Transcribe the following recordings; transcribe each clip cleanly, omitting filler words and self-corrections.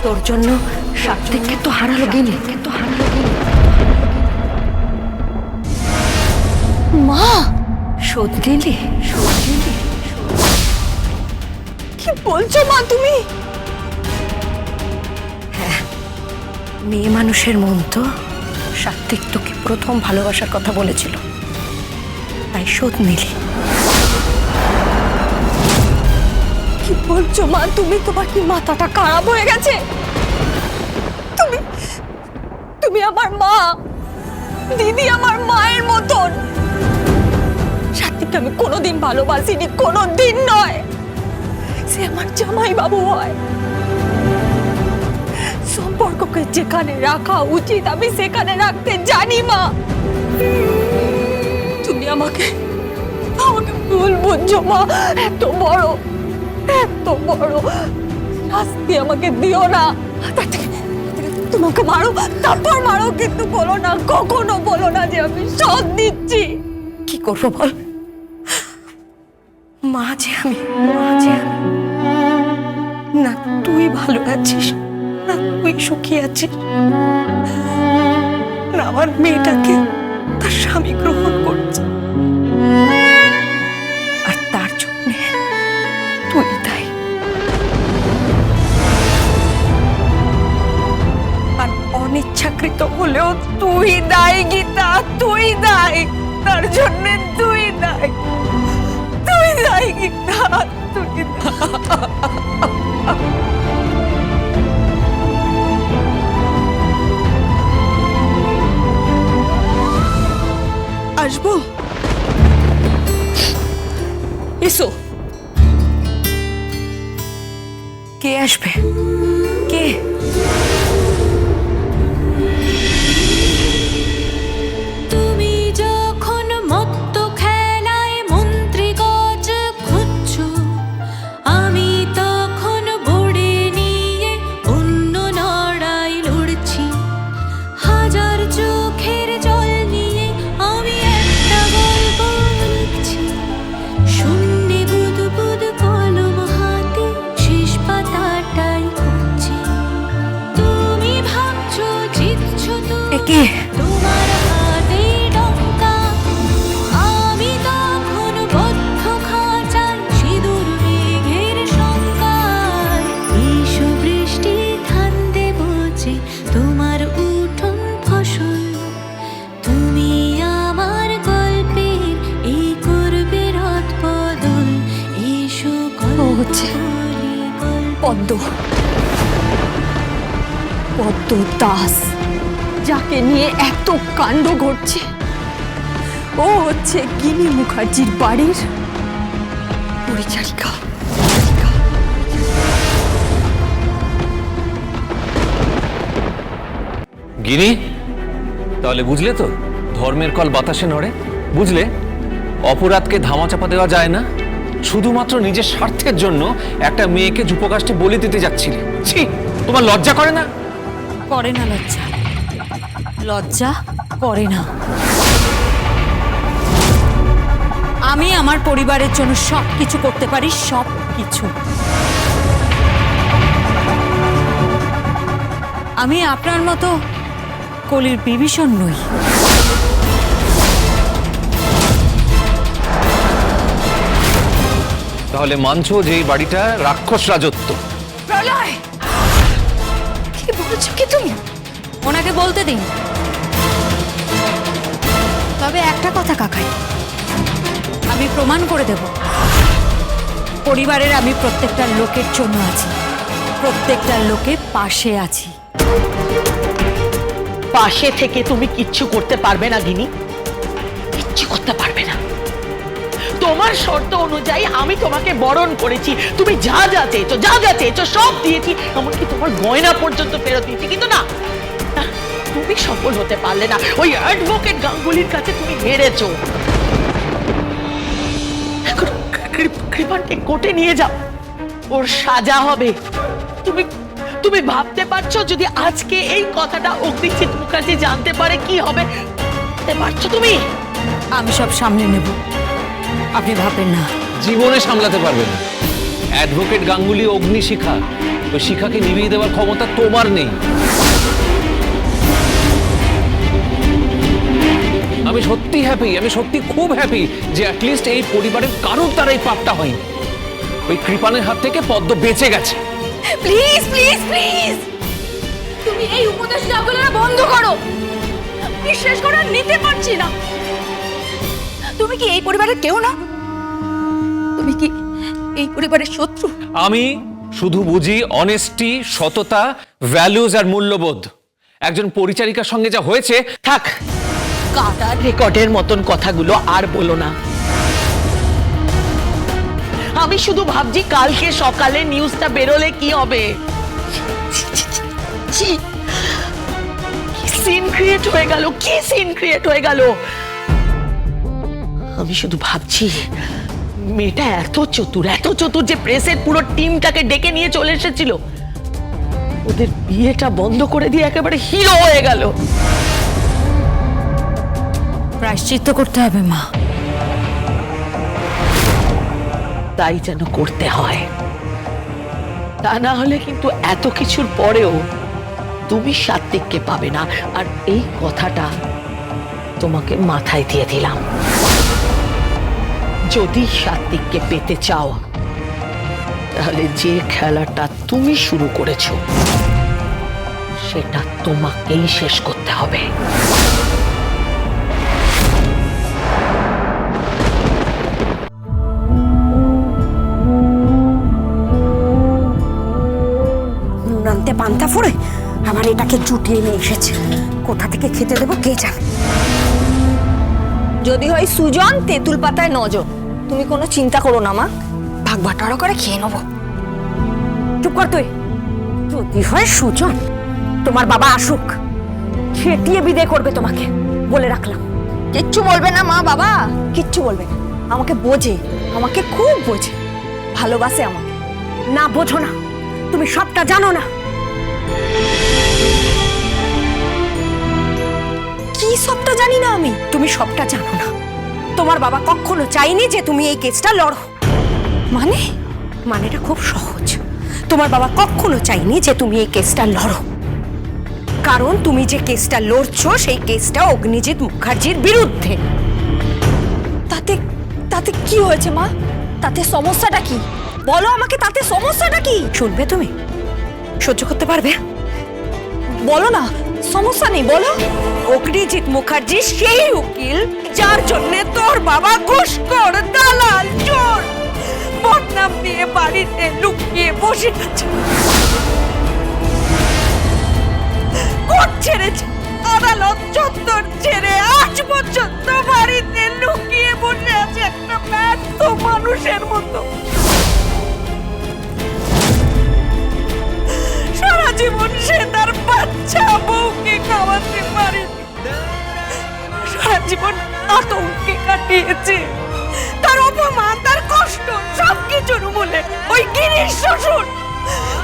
তোর জন্য সাত্বিককে তো হারালো গিনি, মা শোধ নিলি। কি বলছো মা তুমি? মেয়ে মানুষের মন তো, সাত্বিক তোকে প্রথম ভালোবাসার কথা বলেছিল, তাই শোধ নিলি। কি বলছো মা তুমি? তোমার কি মাথাটা খারাপ হয়ে গেছে? তুমি আমার মা, দিদি আমার মায়ের মতন। সাত্বিককে আমি কোনোদিন ভালোবাসিনি, কোনোদিন নয়। সে আমার জামাই বাবু হয়। সম্পর্ককে যেখানে রাখা উচিত আমি সেখানে রাখতে জানি মা। তুমি আমাকে ভুল বুঝছো মা। এত বড় শাস্তি আমাকে দিও না। তোমাকে মারো, তারপর মারো, কিন্তু বলো না, কখনো বলো না যে আমি শোধ দিচ্ছি। কি করবো বল? মা যে আমি, না তুই ভালো আছিস, না তুই সুখী আছিস, না আমার মেয়েটাকে তার স্বামী গ্রহণ করছে, আর তার জন্য তুই দায়ী। আর অনিচ্ছাকৃত হলেও তুই দায়ী গীতা, তুই দায়ী। তার জন্য তুই দায়ী, গীতা, তুই আসবো? এসো। কে আসবে? কে? তুমি যখন মত্ত খেলায় মন্ত্রীগজ খুঁজছো, আমি তখন বড়ে নিয়ে অন্য লড়াই লড়ছি। হাজার চোখের জল নিয়ে আমি একটা গল্প লিখছি। শূন্যে বুদবুদ কলম হাতে শেষ পাতাটাই খুঁজছি। তুমি ভাবছো জিতছো কে? তোমার হাতে ডঙ্কা, আমি তখন বদ্ধ খাঁচায় সিঁদুর মেঘের শঙ্কায়। এসো বৃষ্টি ধান দেব যে তোমার উঠোন ফসল। তুমি আমার গল্পের এই করবে রথ বদল। এসো হচ্ছে পদ্ম দাস, যাকে নিয়ে এত কাণ্ড ঘটছে। ও হচ্ছে গিনি মুখার্জির বাড়ির পরিচারিকা। গিনি, তাহলে বুঝলে তো, ধর্মের কল বাতাসে নড়ে। বুঝলে, অপরাধকে ধামাচাপা দেওয়া যায় না। শুধুমাত্র নিজের স্বার্থের জন্য একটা মেয়েকে যুপকাষ্টে বলি দিতে যাচ্ছিলে। ছি, তোমার লজ্জা করে না? করে না লজ্জা করে না। আমি আমার পরিবারের জন্য সব কিছু করতে পারি, সব কিছু। আমি আপনার মতো কলির বিভীষণ নই। তাহলে মানছো যে এই বাড়িটা রাক্ষস রাজত্ব? প্রলয়, কি বলছো কি তুমি? ওনাকে বলতে দিন। তবে একটা কথা কাকাই, আমি প্রমাণ করে দেব, পরিবারের আমি প্রত্যেকটা লোকের জন্য আছি, প্রত্যেকটা লোকের পাশে আছি। পাশে থেকে তুমি কিচ্ছু করতে পারবে না গিনি, কিচ্ছু করতে পারবে না। তোমার শর্ত অনুযায়ী আমি তোমাকে বরণ করেছি। তুমি যা যা চেয়েছো সব দিয়েছি, এমনকি তোমার গয়না পর্যন্ত ফেরত দিয়েছি, কিন্তু না, তুমি সফল হতে পারলে না। ওই অ্যাডভোকেট গাঙ্গুলির কাছে তুমি হেরেছো। এখন কৃপানকে কোর্টে নিয়ে যাও, ওর সাজা হবে। তুমি ভাবতে পারছো যদি আজকে এই কথাটা অগ্নিজিৎ মুখার্জি জানতে পারে কি হবে? ভাবতে পারছো তুমি? আমি সব সামলে নেব, আপনি ভাববেন না। জীবনে সামলাতে পারবে না। অ্যাডভোকেট গাঙ্গুলি অগ্নিশিখা, ওই শিখাকে নিভিয়ে দেওয়ার ক্ষমতা তোমার নেই। আমি সত্যি হ্যাপি, আমি সত্যি খুব হ্যাপি যে অ্যাটলিস্ট এই পরিবারের কারোর দ্বারা এই পাপটা হয়নি। ওই কৃপানের হাত থেকে পদ্ম বেঁচে গেছে। প্লিজ প্লিজ প্লিজ, তুমি এই উপদেশ দেওয়াগুলো না বন্ধ করো। বিশ্বাস করে আর নিতে পারছি না। তুমি কি এই পরিবারের কেউ না? তুমি কি এই পরিবারের শত্রু? আমি শুধু বুঝি অনেস্টি, সততা, ভ্যালুজ আর মূল্যবোধ। একজন পরিচারিকার সঙ্গে যা হয়েছে, থাক, কাটার রেকর্ডের মতন কথাগুলো আর বলো না। আমি শুধু ভাবছি কালকে সকালে নিউজটা বেরোলে কি হবে। কি সিন ক্রিয়েট হয়ে গেল, কি সিন ক্রিয়েট হয়ে গেল। আমি শুধু ভাবছি মেয়েটা এত চতুর যে প্রেসের পুরো টিমটাকে ডেকে নিয়ে চলে এসেছিল, ওদের বিয়েটা বন্ধ করে দিয়ে একেবারে হিরো হয়ে গেল। প্রায়শ্চিত্ত করতে হবে মা। তাই যেন করতে হয়, তা না হলে কিন্তু এত কিছুর পরেও তুমি সাত্বিককে পাবে না। আর এই কথাটা তোমাকে মাথায় দিয়ে দিলাম। যদি সাত্বিককে পেতে চাও, তাহলে যে খেলাটা তুমি শুরু করেছো সেটা তোমাকেই শেষ করতে হবে। নুন আনতে পান্তা ফুড়ে আবার এটাকে জুটিয়ে নিয়ে এসেছে। কোথা থেকে খেতে দেবো কে জানে। যদি হয় সুজন, তেঁতুল পাতায় নজর। তুমি কোনো চিন্তা করো না মা, ভাগ বাটোয়ারা করে খেয়ে নেবো। চুপ কর তুই। যদি হয় সুজন, তোমার বাবা আসুক, খেটিয়ে বিদায় করবে তোমাকে, বলে রাখলাম। কিচ্ছু বলবে না মা, বাবা কিচ্ছু বলবে না। আমাকে বোঝে, আমাকে খুব বোঝে, ভালোবাসে আমাকে। না বোঝো না, তুমি সবটা জানো না। কি সবটা জানি না আমি? তুমি সবটা জানো না। তোমার বাবা কখনো চাইনি যে তুমি এই কেসটা লড়ো। মানেটা খুব সহজ। তোমার বাবা কখনো চাইনি যে তুমি এই কেসটা লড়ো, কারণ তুমি যে কেসটা লড়ছো সেই কেসটা অগ্নিজিৎ মুখার্জির বিরুদ্ধে। তাতে তাতে কি হয়েছে মা? তাতে সমস্যাটা কি? বলো আমাকে, তাতে সমস্যাটা কি? শুনবে তুমি? সহ্য করতে পারবে? বলো না, সমস্যা নেই, বলো। অগ্নিজিৎ মুখার্জি সেই উকিল যার জন্য তোর বাবা ঘুষখোর, দালাল, চোর বদনাম নিয়ে বাড়িতে লুকিয়ে বসে আছে। কোর্ট ছেড়েছে, আদালত চত্বর ছেড়ে আজ পর্যন্ত বাড়িতে লুকিয়ে বসে আছে একটা ব্যর্থ মানুষের মতো। সারা জীবন সে তার বাচ্চা বউকে খাওয়াতে পারেনি, সারা জীবন আতঙ্কে কাটিয়েছে। তার অপমান, তার কষ্ট সবকিছুর মূলে ওই গিরিশ শ্বশুর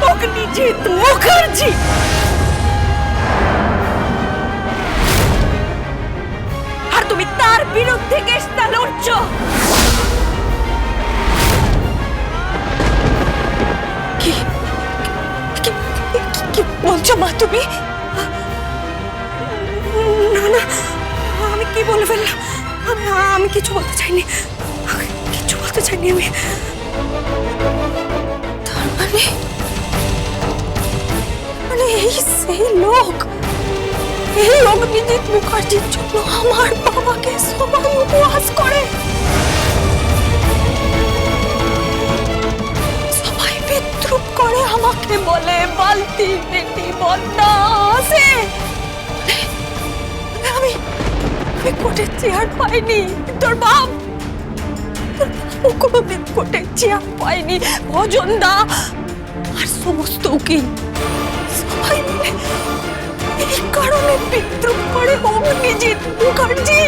অগ্নিজিৎ মুখার্জি। আর তুমি তার বিরুদ্ধে কেসটা লড়ছো। কি বলছো মা তুমি? না না, আমি কি বলে ফেললাম? আমি কিছু বলতে চাইনি, কিছু বলতে চাইনি আমি। তার মানে এই সেই লোক, এই অগ্নিজিৎ মুখার্জির জন্য আমার বাবাকে সবাই উপহাস করে, সবাই বিদ্রুপ করে, আমাকে বলে বালতি বেটি বন্যা আসে। আমি কোর্টের চেয়ার পাইনি, তোর বাপ কোনোদিন কোর্টের চেয়ার পাইনি। ভজন দা আর সমস্ত উকিল সবাই মিলে এই কারণে বিদ্রুপ করে অগ্নিজিৎ মুখার্জি।